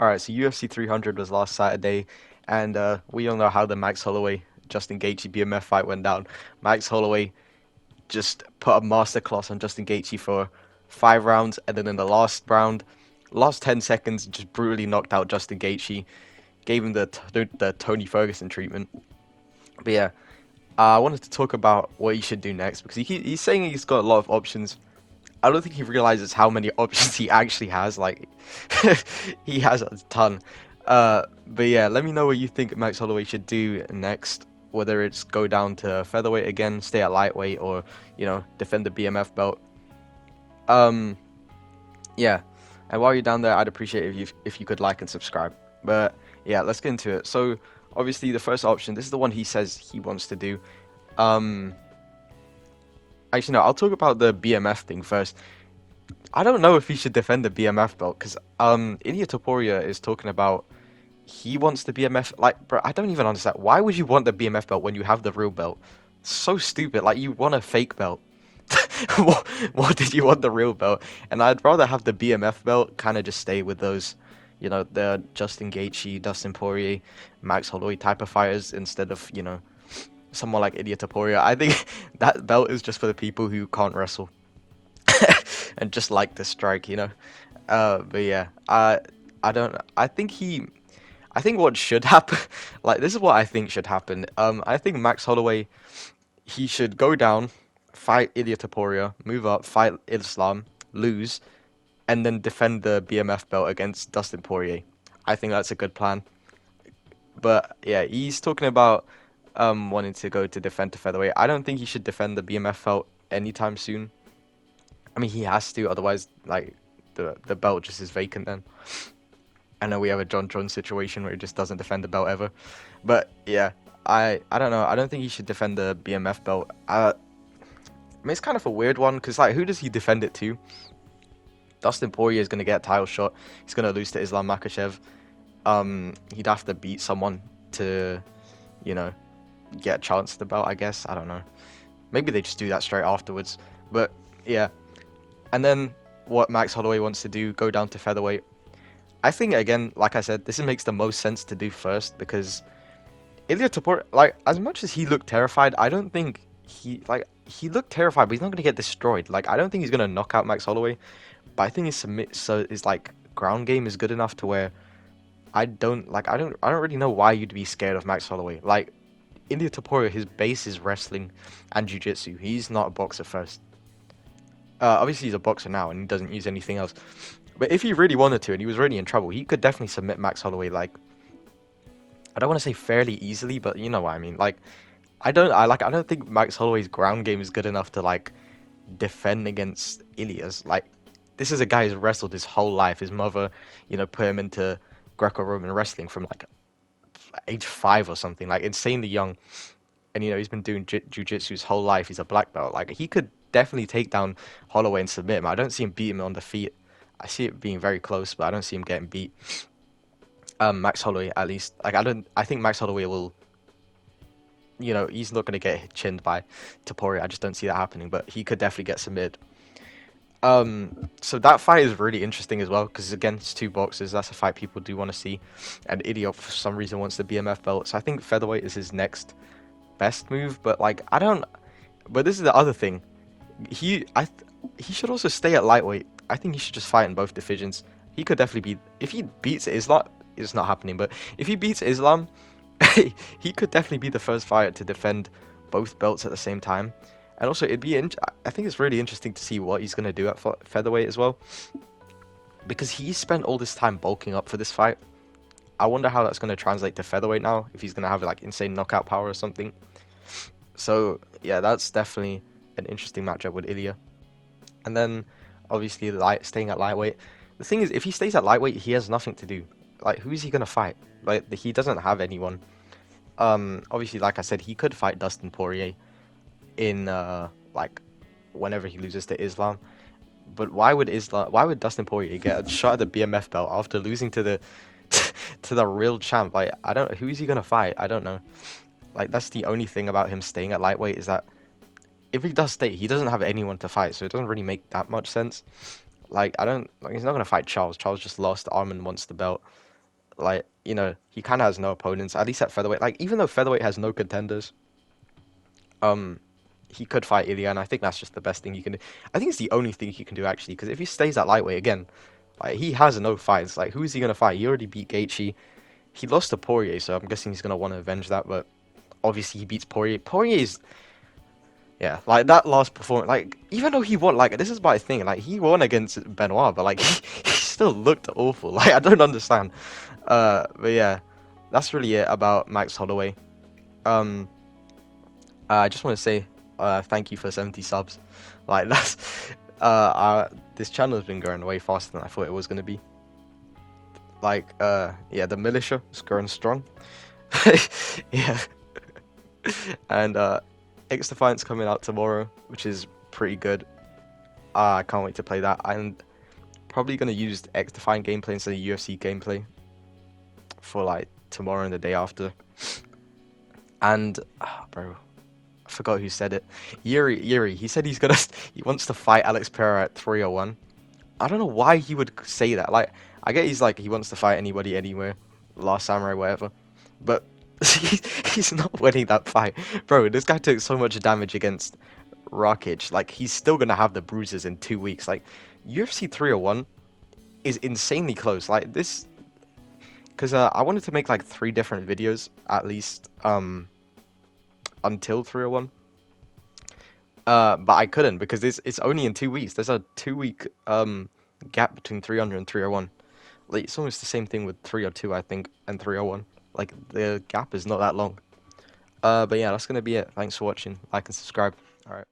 All right, so UFC 300 was last Saturday, and we all know how the Max Holloway Justin Gaethje BMF fight went down. Max Holloway just put a masterclass on Justin Gaethje for 5 rounds, and then in the last round, last 10 seconds, just brutally knocked out Justin Gaethje, gave him the Tony Ferguson treatment. But yeah, I wanted to talk about what he should do next because he's saying he's got a lot of options. I don't think he realizes how many options he actually has. Like, he has a ton. But yeah, let me know what you think Max Holloway should do next. Whether it's go down to featherweight again, stay at lightweight, or defend the BMF belt. Um, yeah. And while you're down there, I'd appreciate if you could like and subscribe. But yeah, let's get into it. So obviously the first option, this is the one he says he wants to do. Um, Actually, no, I'll talk about the BMF thing first. I don't know if he should defend the BMF belt because Ilia Topuria is talking about he wants the BMF. Like, bro, I don't even understand. Why would you want the BMF belt when you have the real belt? So stupid. Like, you want a fake belt. What did you want the real belt? And I'd rather have the BMF belt, kind of just stay with those, the Justin Gaethje, Dustin Poirier, Max Holloway type of fighters instead of, someone like Ilia Topuria. I think that belt is just for the people who can't wrestle and just like to strike. But yeah, I don't. I think what should happen, like this is what I think should happen. I think Max Holloway he should go down, fight Ilia Topuria, move up, fight Islam, lose, and then defend the BMF belt against Dustin Poirier. I think that's a good plan. But yeah, he's talking about wanting to go to defend to featherweight. I don't think he should defend the BMF belt anytime soon. I mean, he has to, otherwise, like the belt just is vacant then. I know we have a John Jones situation where he just doesn't defend the belt ever, but yeah, I don't know. I don't think he should defend the BMF belt. I mean, it's kind of a weird one because like, who does he defend it to? Dustin Poirier is gonna get a title shot. He's gonna lose to Islam Makhachev. He'd have to beat someone to, you know, get a chance at the belt. I guess I don't know. Maybe they just do that straight afterwards. But yeah, and then what Max Holloway wants to do, go down to featherweight. I think again, like I said, this makes the most sense to do first because Ilia Topuria, like as much as he looked terrified, I don't think he looked terrified, but he's not gonna get destroyed. Like I don't think he's gonna knock out Max Holloway, but I think his like ground game is good enough to where I don't really know why you'd be scared of Max Holloway. Like Ilia Topuria, his base is wrestling and jiu-jitsu. He's not a boxer first. Obviously he's a boxer now and he doesn't use anything else. But if he really wanted to and he was really in trouble, he could definitely submit Max Holloway. Like I don't want to say fairly easily, but you know what I mean. Like I don't think Max Holloway's ground game is good enough to like defend against Ilia's. Like this is a guy who's wrestled his whole life. His mother, put him into Greco-Roman wrestling from like age 5 or something, like insanely young. And he's been doing jiu-jitsu his whole life. He's a black belt. Like he could definitely take down Holloway and submit him. I don't see him beat him on the feet. I see it being very close, but I don't see him getting beat. Max Holloway at least. Like I think Max Holloway will. He's not going to get chinned by Topuria. I just don't see that happening. But he could definitely get submitted. So that fight is really interesting as well because again, it's two boxers. That's a fight people do want to see, and Idiot for some reason wants the BMF belt. So I think featherweight is his next best move. But like I don't. But this is the other thing. He should also stay at lightweight. I think he should just fight in both divisions. He could definitely be if he beats Islam. It's not happening, but if he beats Islam, he could definitely be the first fighter to defend both belts at the same time. And also, I think it's really interesting to see what he's gonna do at featherweight as well, because he spent all this time bulking up for this fight. I wonder how that's gonna translate to featherweight now. If he's gonna have like insane knockout power or something. So yeah, that's definitely an interesting matchup with Ilia. And then obviously staying at lightweight. The thing is, if he stays at lightweight, he has nothing to do. Like, who is he gonna fight? Like, he doesn't have anyone. Obviously, like I said, he could fight Dustin Poirier in like whenever he loses to Islam. But why would Dustin Poirier get a shot at the BMF belt after losing to the to the real champ? Like, I don't. Who is he gonna fight? I don't know. Like, that's the only thing about him staying at lightweight is that if he does stay, he doesn't have anyone to fight, so it doesn't really make that much sense. Like, I don't like he's not gonna fight Charles. Charles just lost. Arman wants the belt. Like, you know, he kind of has no opponents, at least at featherweight. Like, even though featherweight has no contenders, um, he could fight Ilya, and I think that's just the best thing he can do. I think it's the only thing he can do, actually, because if he stays at lightweight again, like, he has no fights. Like, who is he gonna fight? He already beat Gaethje. He lost to Poirier, so I'm guessing he's gonna want to avenge that. But obviously, he beats Poirier. Poirier is, yeah, like that last performance. Like, even though he won, like, this is my thing. Like, he won against Benoit, but like, he still looked awful. Like, I don't understand. But yeah, that's really it about Max Holloway. Um, I just want to say, thank you for 70 subs. Like, that's, this channel has been growing way faster than I thought it was gonna be. Like, yeah, the militia is growing strong. Yeah. And X Defiance coming out tomorrow, which is pretty good. I can't wait to play that. I'm probably gonna use X Defiant gameplay instead of UFC gameplay for like tomorrow and the day after. And bro, I forgot who said it. Yuri, he said he wants to fight Alex Pereira at 301. I don't know why he would say that. Like, I get he's like he wants to fight anybody anywhere, Last Samurai, whatever, but he's not winning that fight, bro. This guy took so much damage against Rakic. Like, he's still gonna have the bruises in 2 weeks. Like, UFC 301 is insanely close. Like this, because I wanted to make like 3 different videos at least until 301. But I couldn't because it's only in 2 weeks. There's a 2 week gap between 300 and 301. Like, it's almost the same thing with 302, I think, and 301. Like, the gap is not that long. But yeah, that's gonna be it. Thanks for watching. Like and subscribe. All right.